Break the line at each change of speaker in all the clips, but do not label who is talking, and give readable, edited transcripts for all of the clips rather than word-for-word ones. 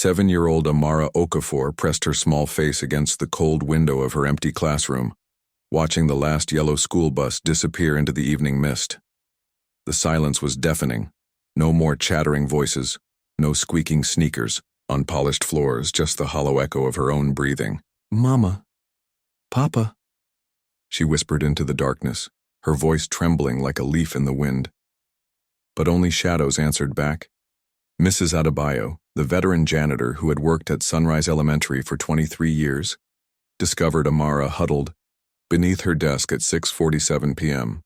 7-year-old Amara Okafor pressed her small face against the cold window of her empty classroom, watching the last yellow school bus disappear into the evening mist. The silence was deafening. No more chattering voices, no squeaking sneakers, unpolished floors, just the hollow echo of her own breathing. "Mama. Papa," she whispered into the darkness, her voice trembling like a leaf in the wind. But only shadows answered back. Mrs. Adebayo, the veteran janitor who had worked at Sunrise Elementary for 23 years, discovered Amara huddled beneath her desk at 6:47 p.m.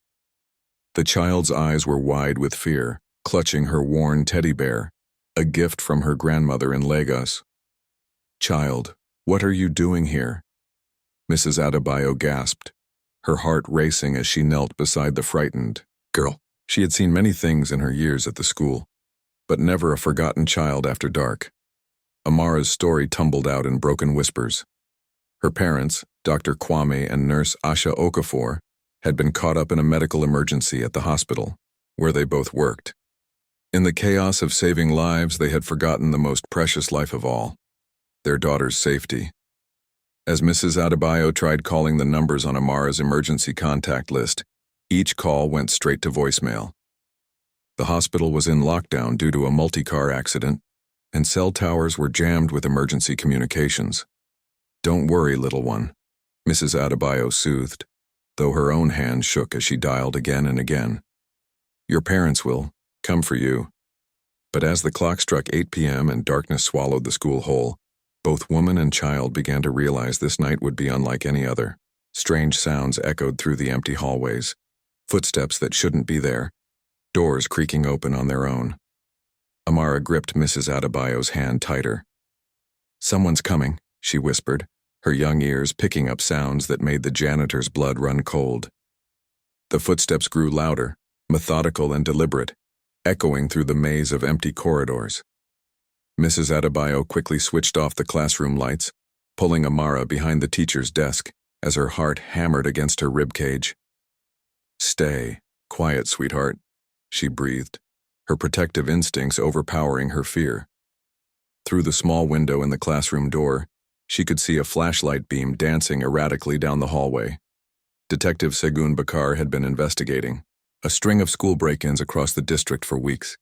The child's eyes were wide with fear, clutching her worn teddy bear, a gift from her grandmother in Lagos. "Child, what are you doing here?" Mrs. Adebayo gasped, her heart racing as she knelt beside the frightened girl. She had seen many things in her years at the school, but never a forgotten child after dark. Amara's story tumbled out in broken whispers. Her parents, Dr. Kwame and nurse Asha Okafor, had been caught up in a medical emergency at the hospital, where they both worked. In the chaos of saving lives, they had forgotten the most precious life of all, their daughter's safety. As Mrs. Adebayo tried calling the numbers on Amara's emergency contact list, each call went straight to voicemail. The hospital was in lockdown due to a multi-car accident, and cell towers were jammed with emergency communications. "Don't worry, little one," Mrs. Adebayo soothed, though her own hand shook as she dialed again and again. "Your parents will come for you." But as the clock struck 8 p.m. and darkness swallowed the school whole, both woman and child began to realize this night would be unlike any other. Strange sounds echoed through the empty hallways, footsteps that shouldn't be there, doors creaking open on their own. Amara gripped Mrs. Adebayo's hand tighter. "Someone's coming," she whispered, her young ears picking up sounds that made the janitor's blood run cold. The footsteps grew louder, methodical and deliberate, echoing through the maze of empty corridors. Mrs. Adebayo quickly switched off the classroom lights, pulling Amara behind the teacher's desk as her heart hammered against her ribcage. "Stay quiet, sweetheart," she breathed, her protective instincts overpowering her fear. Through the small window in the classroom door, she could see a flashlight beam dancing erratically down the hallway. Detective Segun Bakare had been investigating a string of school break-ins across the district for weeks.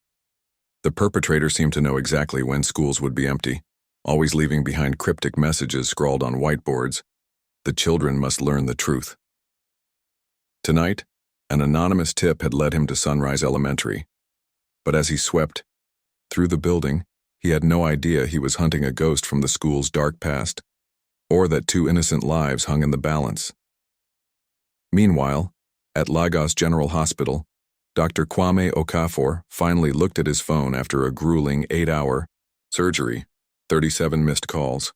The perpetrator seemed to know exactly when schools would be empty, always leaving behind cryptic messages scrawled on whiteboards. The children must learn the truth. Tonight, an anonymous tip had led him to Sunrise Elementary. But as he swept through the building, he had no idea he was hunting a ghost from the school's dark past, or that 2 innocent lives hung in the balance. Meanwhile, at Lagos General Hospital, Dr. Kwame Okafor finally looked at his phone after a grueling 8-hour surgery, 37 missed calls.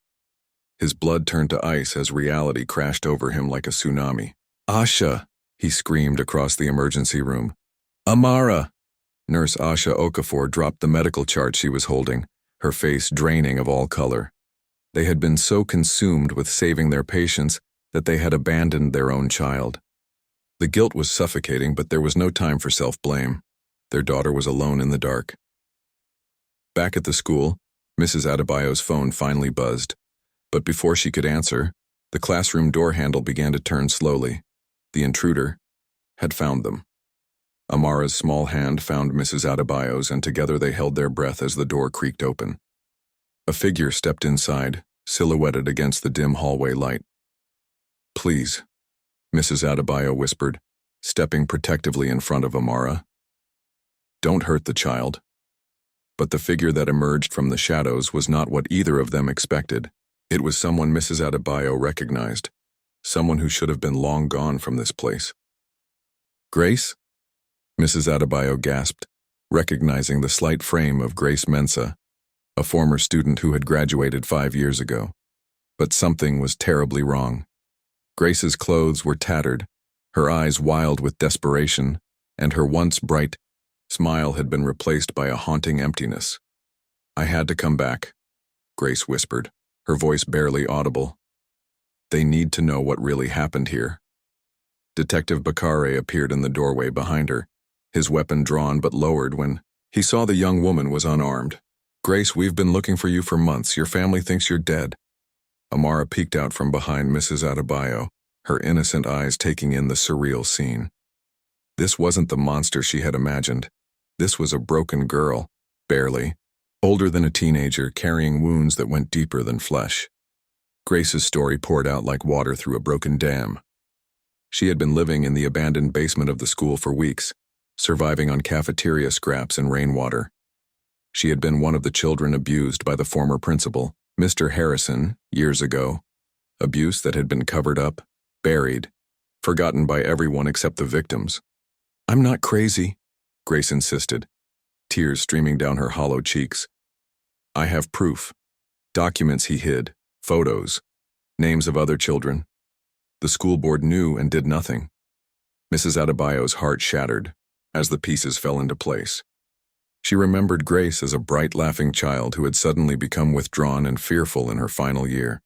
His blood turned to ice as reality crashed over him like a tsunami. "Asha!" he screamed across the emergency room. "Amara!" Nurse Asha Okafor dropped the medical chart she was holding, her face draining of all color. They had been so consumed with saving their patients that they had abandoned their own child. The guilt was suffocating, but there was no time for self-blame. Their daughter was alone in the dark. Back at the school, Mrs. Adebayo's phone finally buzzed, but before she could answer, the classroom door handle began to turn slowly. The intruder had found them. Amara's small hand found Mrs. Adebayo's, and together they held their breath as the door creaked open. A figure stepped inside, silhouetted against the dim hallway light. "Please," Mrs. Adebayo whispered, stepping protectively in front of Amara. "Don't hurt the child." But the figure that emerged from the shadows was not what either of them expected. It was someone Mrs. Adebayo recognized, someone who should have been long gone from this place. "Grace?" Mrs. Adebayo gasped, recognizing the slight frame of Grace Mensah, a former student who had graduated 5 years ago. But something was terribly wrong. Grace's clothes were tattered, her eyes wild with desperation, and her once bright smile had been replaced by a haunting emptiness. "I had to come back," Grace whispered, her voice barely audible. "They need to know what really happened here." Detective Bakare appeared in the doorway behind her, his weapon drawn but lowered when he saw the young woman was unarmed. Grace, we've been looking for you for months. Your family thinks you're dead. Amara peeked out from behind Mrs. Adebayo, her innocent eyes taking in the surreal scene. This wasn't the monster she had imagined. This was a broken girl, barely, older than a teenager, carrying wounds that went deeper than flesh. Grace's story poured out like water through a broken dam. She had been living in the abandoned basement of the school for weeks, surviving on cafeteria scraps and rainwater. She had been one of the children abused by the former principal, Mr. Harrison, years ago. Abuse that had been covered up, buried, forgotten by everyone except the victims. "I'm not crazy," Grace insisted, tears streaming down her hollow cheeks. "I have proof. Documents he hid, photos, names of other children. The school board knew and did nothing." Mrs. Adebayo's heart shattered as the pieces fell into place. She remembered Grace as a bright, laughing child who had suddenly become withdrawn and fearful in her final year.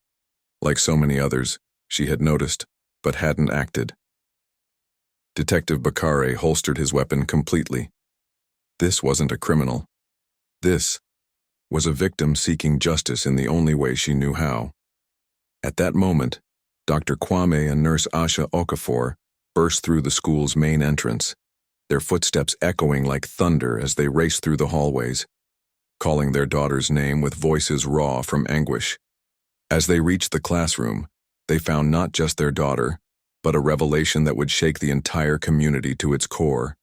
Like so many others, she had noticed, but hadn't acted. Detective Bakare holstered his weapon completely. This wasn't a criminal. This was a victim seeking justice in the only way she knew how. At that moment, Dr. Kwame and Nurse Asha Okafor burst through the school's main entrance, their footsteps echoing like thunder as they raced through the hallways, calling their daughter's name with voices raw from anguish. As they reached the classroom, they found not just their daughter, but a revelation that would shake the entire community to its core.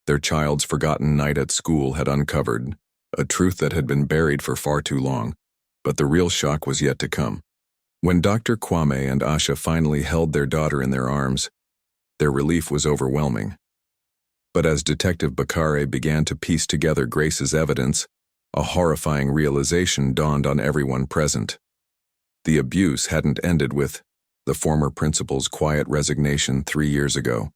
Their child's forgotten night at school had uncovered a truth that had been buried for far too long, but the real shock was yet to come. When Dr. Kwame and Asha finally held their daughter in their arms, their relief was overwhelming. But as Detective Bakare began to piece together Grace's evidence, a horrifying realization dawned on everyone present. The abuse hadn't ended with the former principal's quiet resignation 3 years ago.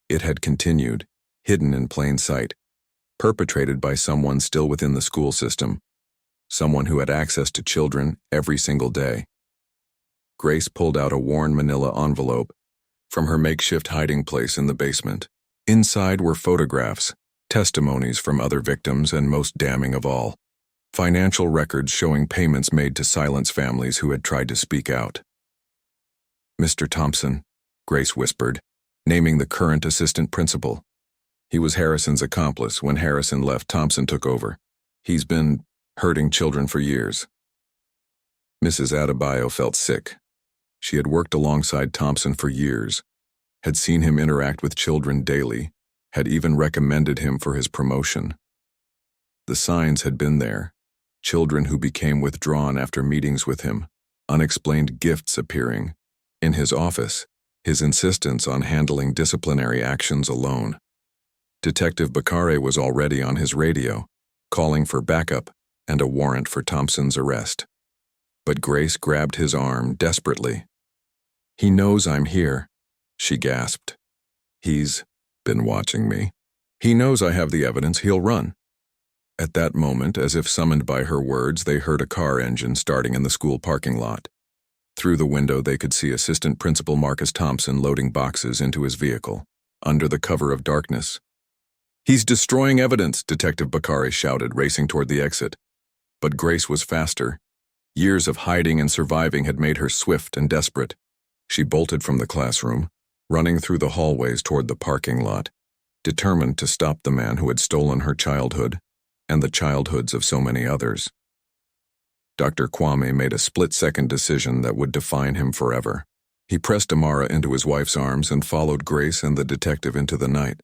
It had continued, hidden in plain sight, perpetrated by someone still within the school system, someone who had access to children every single day. Grace pulled out a worn manila envelope from her makeshift hiding place in the basement. Inside were photographs, testimonies from other victims, and most damning of all, financial records showing payments made to silence families who had tried to speak out. "Mr. Thompson," Grace whispered, naming the current assistant principal. He was Harrison's accomplice. When Harrison left, Thompson took over. He's been hurting children for years. Mrs. Adebayo felt sick. She had worked alongside Thompson for years, had seen him interact with children daily, had even recommended him for his promotion. The signs had been there. Children who became withdrawn after meetings with him, unexplained gifts appearing. In his office, his insistence on handling disciplinary actions alone. Detective Bakare was already on his radio, calling for backup and a warrant for Thompson's arrest. But Grace grabbed his arm desperately. "He knows I'm here," she gasped. "He's been watching me. He knows I have the evidence. He'll run." At that moment, as if summoned by her words, they heard a car engine starting in the school parking lot. Through the window, they could see Assistant Principal Marcus Thompson loading boxes into his vehicle, under the cover of darkness. "He's destroying evidence," Detective Bakare shouted, racing toward the exit. But Grace was faster. Years of hiding and surviving had made her swift and desperate. She bolted from the classroom, running through the hallways toward the parking lot, determined to stop the man who had stolen her childhood and the childhoods of so many others. Dr. Kwame made a split-second decision that would define him forever. He pressed Amara into his wife's arms and followed Grace and the detective into the night.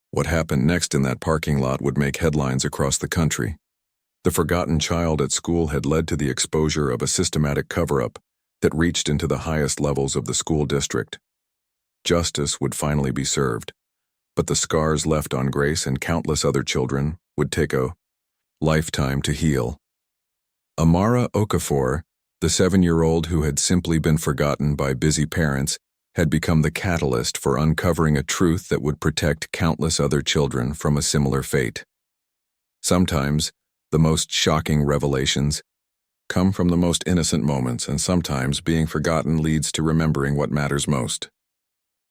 What happened next in that parking lot would make headlines across the country. The forgotten child at school had led to the exposure of a systematic cover-up that reached into the highest levels of the school district. Justice would finally be served, but the scars left on Grace and countless other children would take a lifetime to heal. Amara Okafor, the 7-year-old who had simply been forgotten by busy parents, had become the catalyst for uncovering a truth that would protect countless other children from a similar fate. Sometimes, the most shocking revelations come from the most innocent moments, and sometimes being forgotten leads to remembering what matters most.